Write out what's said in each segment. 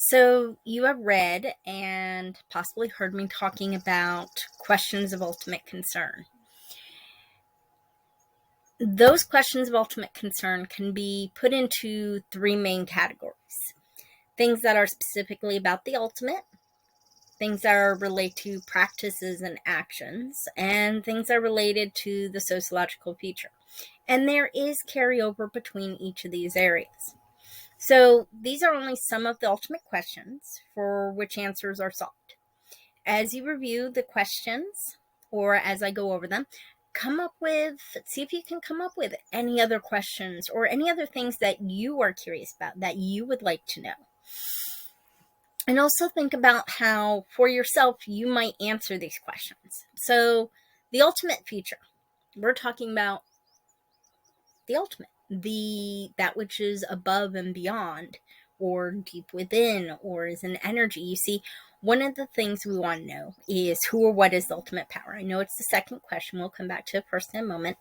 So, you have read and possibly heard me talking about questions of ultimate concern. Those questions of ultimate concern can be put into three main categories: things that are specifically about the ultimate, things that are related to practices and actions, and things that are related to the sociological feature. And there is carryover between each of these areas. So these are only some of the ultimate questions for which answers are sought. As you review the questions, or as I go over them, see if you can come up with any other questions or any other things that you are curious about, that you would like to know. And also think about how, for yourself, you might answer these questions. So the ultimate feature, we're talking about the ultimate, that which is above and beyond, or deep within, or is an energy. You see, one of the things we want to know is who or what is the ultimate power. I know it's the second question. We'll come back to it first in a moment.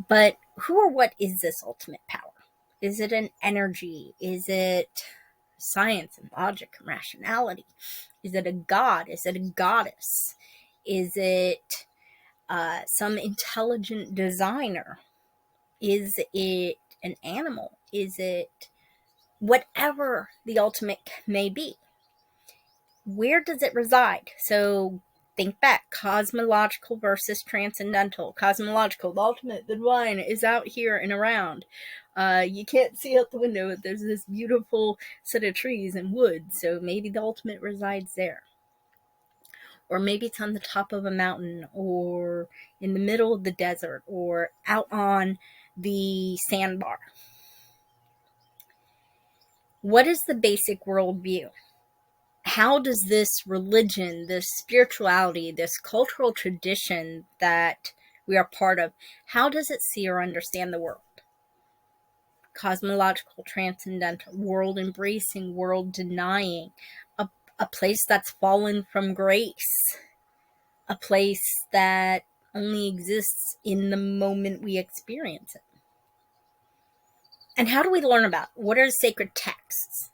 But who or what is this ultimate power? Is it an energy? Is it science and logic and rationality? Is it a god? Is it a goddess? Is it some intelligent designer? Is it an animal? Is it whatever the ultimate may be? Where does it reside? So think back: cosmological versus transcendental. Cosmological, the ultimate, the divine, is out here and around. You can't see out the window, but there's this beautiful set of trees and woods, so maybe the ultimate resides there. Or maybe it's on the top of a mountain, or in the middle of the desert, or out on the sandbar. What is the basic worldview? How does this religion, this spirituality, this cultural tradition that we are part of, how does it see or understand the world? Cosmological, transcendental, world embracing, world denying, a place that's fallen from grace, a place that only exists in the moment we experience it. And how do we learn about it? What are sacred texts?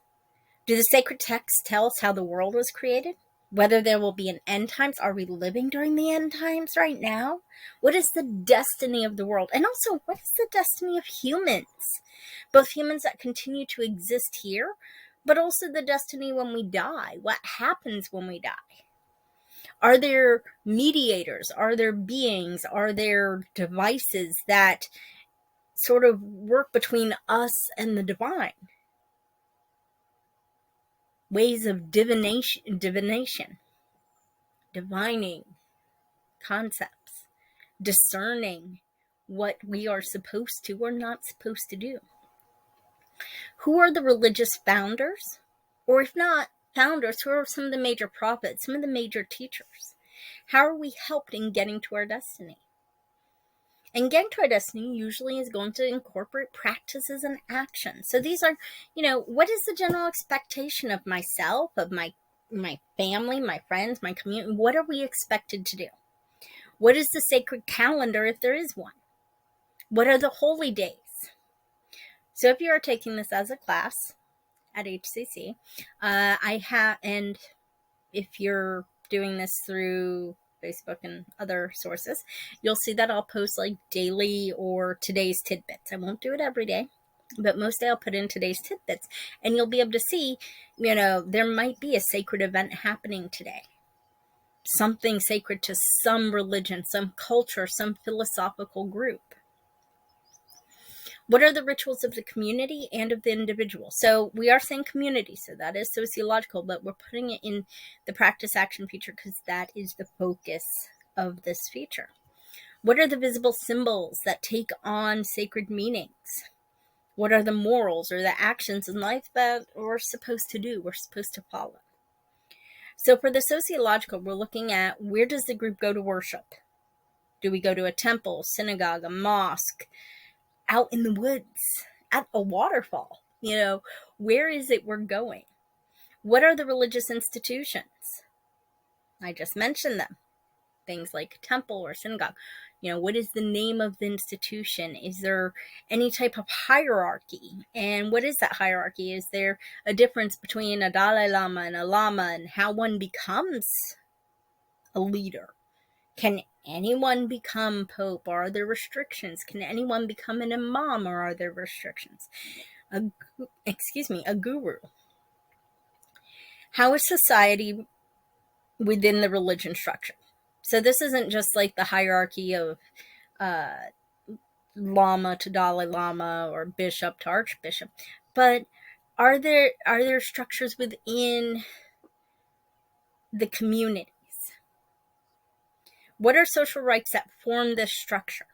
Do the sacred texts tell us how the world was created? Whether there will be an end times? Are we living during the end times right now? What is the destiny of the world? And also, what is the destiny of humans? Both humans that continue to exist here, but also the destiny when we die. What happens when we die? Are there mediators? Are there beings? Are there devices that sort of work between us and the divine? Ways of divining concepts, discerning what we are supposed to or not supposed to do. Who are the religious founders? Or if not founders, who are some of the major prophets, some of the major teachers? How are we helped in getting to our destiny? And getting to our destiny usually is going to incorporate practices and actions. So these are, what is the general expectation of myself, of my family, my friends, my community? What are we expected to do? What is the sacred calendar, if there is one? What are the holy days? So if you are taking this as a class at HCC, and if you're doing this through Facebook and other sources, you'll see that I'll post like daily or today's tidbits. I won't do it every day, but most day I'll put in today's tidbits, and you'll be able to see, there might be a sacred event happening today. Something sacred to some religion, some culture, some philosophical group. What are the rituals of the community and of the individual? So we are saying community, so that is sociological, but we're putting it in the practice action feature because that is the focus of this feature. What are the visible symbols that take on sacred meanings? What are the morals or the actions in life that we're supposed to do, we're supposed to follow? So for the sociological, we're looking at, where does the group go to worship? Do we go to a temple, synagogue, a mosque, out in the woods, at a waterfall? Where is it we're going? What are the religious institutions? I just mentioned them. Things like temple or synagogue. What is the name of the institution? Is there any type of hierarchy? And what is that hierarchy? Is there a difference between a Dalai Lama and a Lama, and how one becomes a leader? Can anyone become Pope, or are there restrictions? Can anyone become an Imam, or are there restrictions? A guru. How is society within the religion structure? So this isn't just like the hierarchy of Lama to Dalai Lama or bishop to archbishop, but are there structures within the communities? What are social rites that form this structure?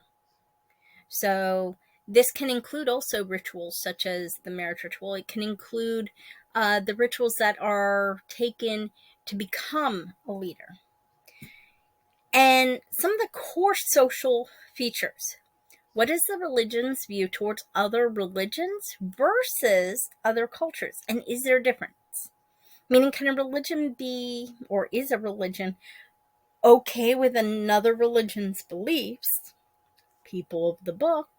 So this can include also rituals such as the marriage ritual. It can include the rituals that are taken to become a leader. And some of the core social features. What is the religion's view towards other religions versus other cultures? And is there a difference? Meaning, can a religion be, or is a religion okay with another religion's beliefs, people of the book,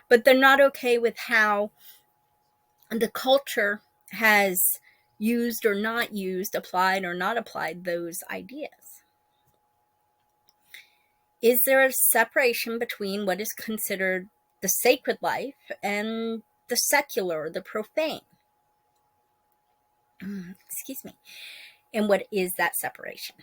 but they're not okay with how the culture has used or not used, applied or not applied those ideas? Is there a separation between what is considered the sacred life and the secular, the profane? Excuse me. And what is that separation?